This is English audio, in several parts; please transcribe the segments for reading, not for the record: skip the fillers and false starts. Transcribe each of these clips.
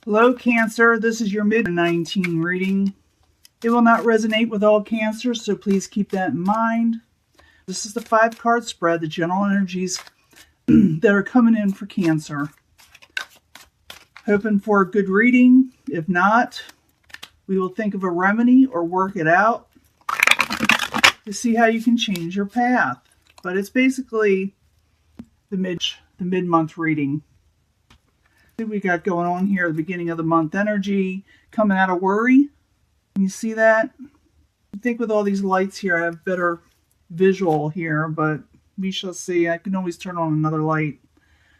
Hello, Cancer. This is your mid-19 reading. It will not resonate with all cancers, so please keep that in mind. This is the 5-card spread, the general energies that are coming in for Cancer. Hoping for a good reading. If not, we will think of a remedy or work it out to see how you can change your path. But it's basically the mid-month reading. What we got going on here, the beginning of the month energy, coming out of worry. Can you see that? I think with all these lights here, I have better visual here, but we shall see. I can always turn on another light.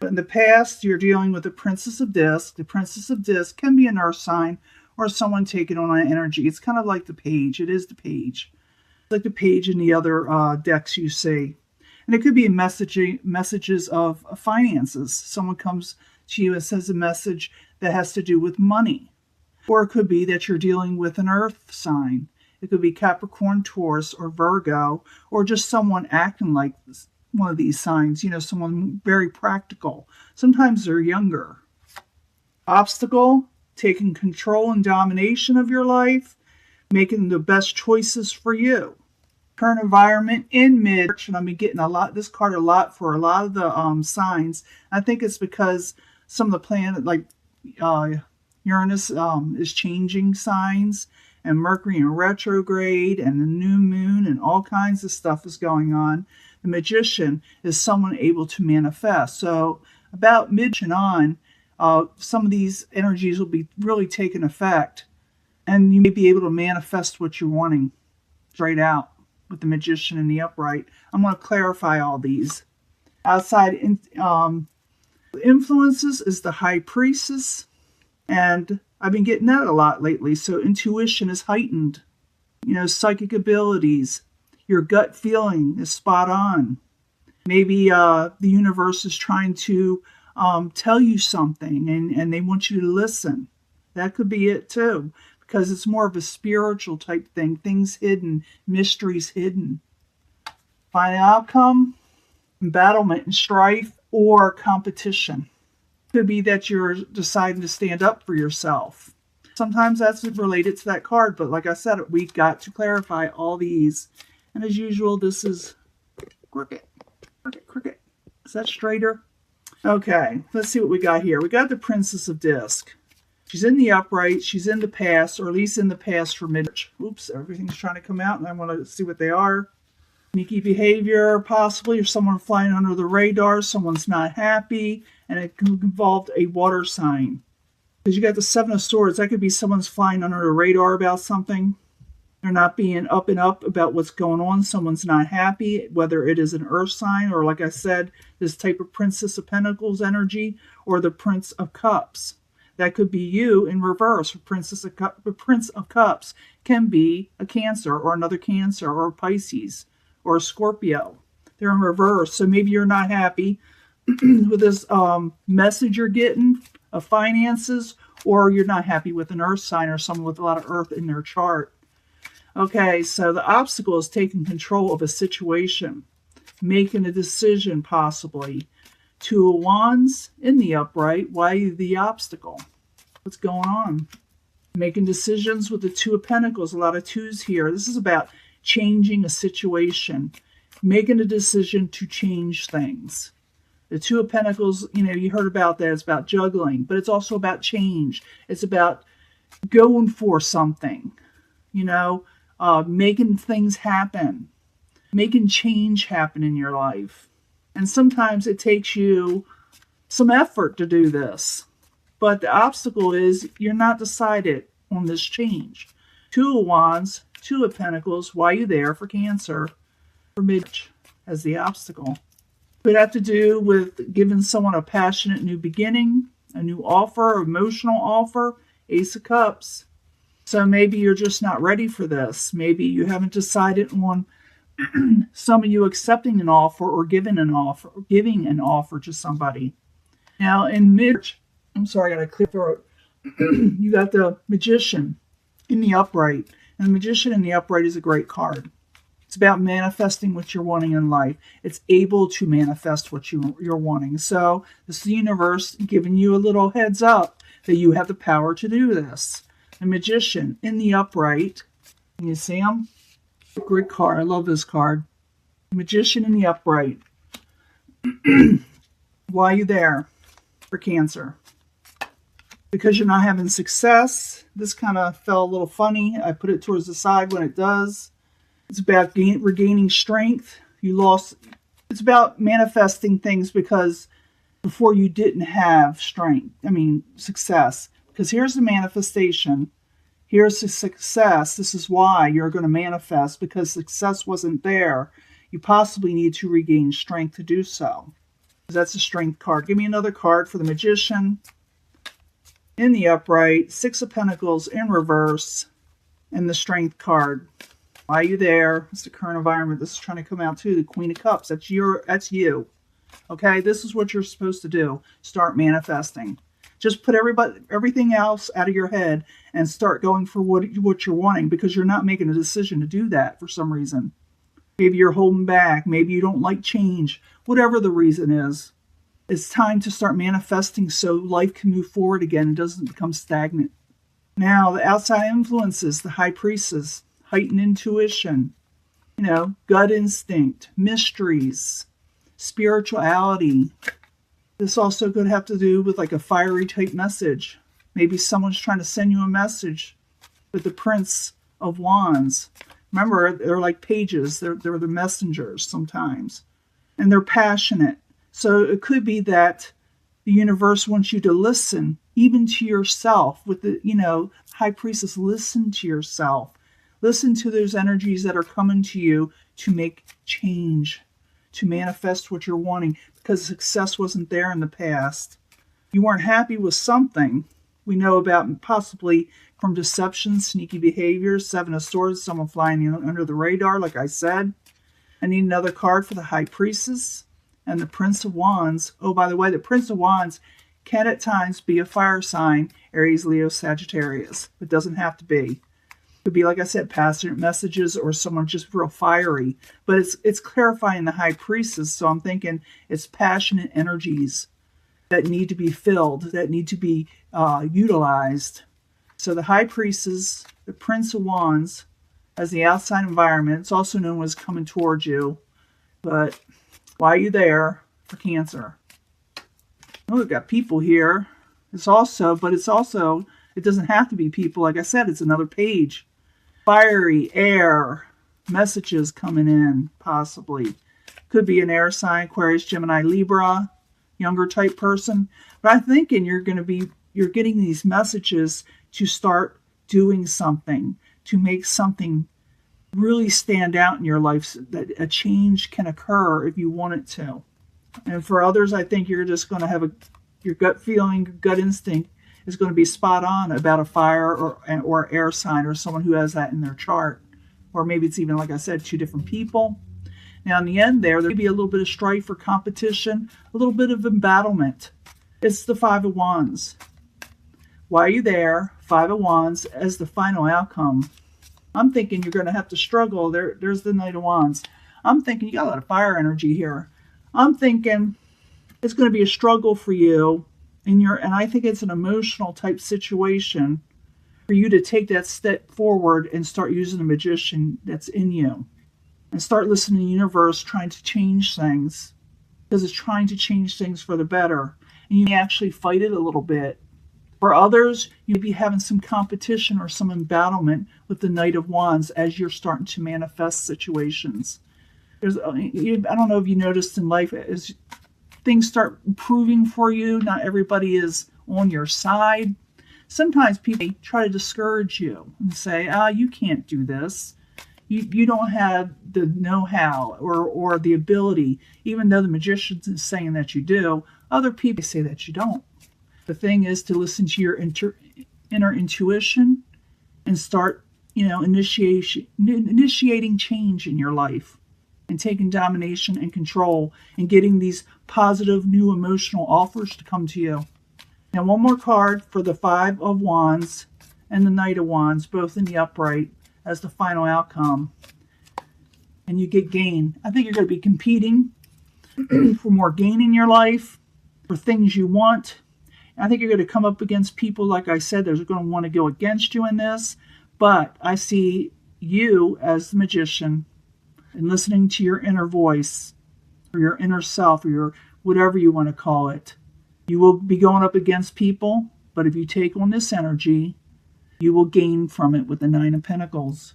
But in the past, you're dealing with the Princess of Discs. The Princess of Discs can be an earth sign or someone taking on an energy. It's kind of like the page. It is the page. It's like the page in the other decks you see. And it could be messages of finances. Someone comes to you and says a message that has to do with money. Or it could be that you're dealing with an earth sign. It could be Capricorn, Taurus, or Virgo, or just someone acting like one of these signs. You know, someone very practical. Sometimes they're younger. Obstacle, taking control and domination of your life, making the best choices for you. Current environment in mid-March, and I've been getting this card a lot for a lot of the signs. I think it's because some of the planet, like Uranus, is changing signs, and Mercury in retrograde, and the new moon, and all kinds of stuff is going on. The Magician is someone able to manifest. So about mid and on, some of these energies will be really taking effect, and you may be able to manifest what you're wanting straight out with the Magician and the Upright. I'm going to clarify all these. Outside influences is the High Priestess, and I've been getting that a lot lately. So intuition is heightened. You know, psychic abilities, your gut feeling is spot on. Maybe the universe is trying to tell you something, and they want you to listen. That could be it too, because it's more of a spiritual type thing. Things hidden, mysteries hidden. Final outcome, embattlement and strife or competition. Could be that you're deciding to stand up for yourself. Sometimes that's related to that card, but like I said, we've got to clarify all these. And as usual, this is crooked. Is that straighter? Okay, let's see what we got here. We got the Princess of Disc. She's in the Upright. She's in the past, or at least in the past for mid-March. Oops, everything's trying to come out, and I want to see what they are. Sneaky behavior, possibly, or someone flying under the radar. Someone's not happy, and it could involve a water sign. Because you got the Seven of Swords. That could be someone's flying under the radar about something. They're not being up and up about what's going on. Someone's not happy, whether it is an earth sign or, like I said, this type of Princess of Pentacles energy or the Prince of Cups. That could be you in reverse. Prince of Cups can be a Cancer or another Cancer or a Pisces or a Scorpio. They're in reverse. So maybe you're not happy with this message you're getting of finances, or you're not happy with an earth sign or someone with a lot of earth in their chart. Okay, so the obstacle is taking control of a situation, making a decision possibly. Two of Wands in the Upright. Why the obstacle? What's going on? Making decisions with the Two of Pentacles. A lot of twos here. This is about changing a situation. Making a decision to change things. The Two of Pentacles, you know, you heard about that. It's about juggling. But it's also about change. It's about going for something. You know, making things happen. Making change happen in your life. And sometimes it takes you some effort to do this. But the obstacle is you're not decided on this change. Two of Wands, Two of Pentacles, why are you there for Cancer? For mid as the obstacle. Could have to do with giving someone a passionate new beginning, a new offer, emotional offer, Ace of Cups. So maybe you're just not ready for this. Maybe you haven't decided on some of you accepting an offer or giving an offer to somebody. Now in mid, I'm sorry, I got a clear throat. You got the Magician in the Upright. And the Magician in the Upright is a great card. It's about manifesting what you're wanting in life. It's able to manifest what you're wanting. So this is the universe giving you a little heads up that you have the power to do this. The Magician in the upright. Can you see him? Great card. I love this card. The Magician in the upright. Why are you there? For Cancer. Because you're not having success. This kind of fell a little funny. I put it towards the side when it does. It's about regaining strength. You lost. It's about manifesting things because before you didn't have success. Because here's the manifestation. Here's the success. This is why you're going to manifest, because success wasn't there. You possibly need to regain strength to do so. That's a strength card. Give me another card for the Magician. In the upright, Six of Pentacles in reverse, and the Strength card. Why are you there? It's the current environment. This is trying to come out too. The Queen of Cups. That's you. Okay, this is what you're supposed to do. Start manifesting. Just put everything else out of your head and start going for what you're wanting, because you're not making a decision to do that for some reason. Maybe you're holding back. Maybe you don't like change. Whatever the reason is, it's time to start manifesting so life can move forward again and doesn't become stagnant. Now, the outside influences, the High Priestess, heightened intuition, gut instinct, mysteries, spirituality. This also could have to do with like a fiery type message. Maybe someone's trying to send you a message with the Prince of Wands. Remember, they're like pages. They're the messengers sometimes. And they're passionate. So it could be that the universe wants you to listen, even to yourself. With the, High Priestess, listen to yourself. Listen to those energies that are coming to you to make change, to manifest what you're wanting, because success wasn't there in the past. You weren't happy with something. We know about possibly from deception, sneaky behaviors, Seven of Swords, someone flying under the radar, like I said. I need another card for the High Priestess and the Prince of Wands. Oh, by the way, the Prince of Wands can at times be a fire sign, Aries, Leo, Sagittarius. It doesn't have to be. It could be, like I said, passionate messages or someone just real fiery. But it's clarifying the High Priestess, so I'm thinking it's passionate energies that need to be filled, that need to be utilized. So the High Priestess, the Prince of Wands, as the outside environment. It's also known as coming towards you. But why are you there? For Cancer. Oh, we've got people here. It doesn't have to be people. Like I said, it's another page. Fiery, air, messages coming in, possibly. Could be an air sign, Aquarius, Gemini, Libra, younger type person. But I'm thinking you're getting these messages to start doing something, to make something really stand out in your life, so that a change can occur if you want it to. And for others, I think you're just going to have your gut feeling, your gut instinct is going to be spot on about a fire or air sign or someone who has that in their chart. Or maybe it's even, like I said, two different people. Now, in the end there may be a little bit of strife or competition, a little bit of embattlement. It's the Five of Wands. Why are you there? Five of Wands as the final outcome. I'm thinking you're going to have to struggle. There's the Knight of Wands. I'm thinking you got a lot of fire energy here. I'm thinking it's going to be a struggle for you, and I think it's an emotional type situation for you to take that step forward and start using the Magician that's in you. And start listening to the universe trying to change things, because it's trying to change things for the better. And you may actually fight it a little bit. For others, you may be having some competition or some embattlement with the Knight of Wands as you're starting to manifest situations. I don't know if you noticed in life, as things start improving for you, not everybody is on your side. Sometimes people try to discourage you and say, you can't do this. You don't have the know-how or the ability, even though the Magician is saying that you do. Other people say that you don't. The thing is to listen to your inner intuition and start, initiating change in your life and taking domination and control and getting these positive new emotional offers to come to you. Now, one more card for the Five of Wands and the Knight of Wands, both in the upright, as the final outcome. And you get gain. I think you're going to be competing for more gain in your life, for things you want. I think you're going to come up against people, like I said, they're going to want to go against you in this. But I see you as the magician and listening to your inner voice or your inner self or your whatever you want to call it. You will be going up against people, but if you take on this energy, you will gain from it with the Nine of Pentacles.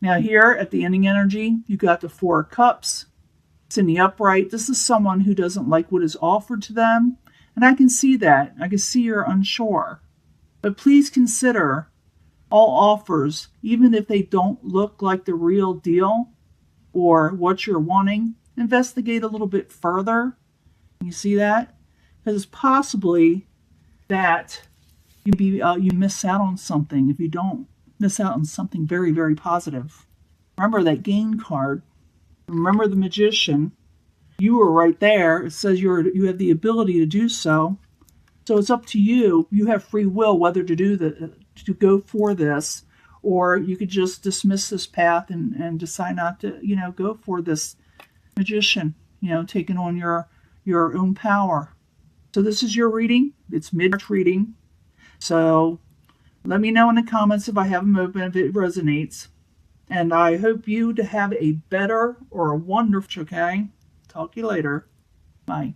Now here at the ending energy, you got the Four of Cups. It's in the upright. This is someone who doesn't like what is offered to them. And I can see that. I can see you're unsure. But please consider all offers, even if they don't look like the real deal or what you're wanting, investigate a little bit further. You see that? Because it's possibly that you miss out on something if you don't miss out on something very, very positive. Remember that gain card. Remember the magician. You were right there. It says you have the ability to do so. So it's up to you. You have free will whether to go for this, or you could just dismiss this path and decide not to, go for this magician, taking on your own power. So this is your reading. It's mid-March reading. So let me know in the comments if I have them open, if it resonates. And I hope you to have a better or a wonderful, okay? Talk to you later. Bye.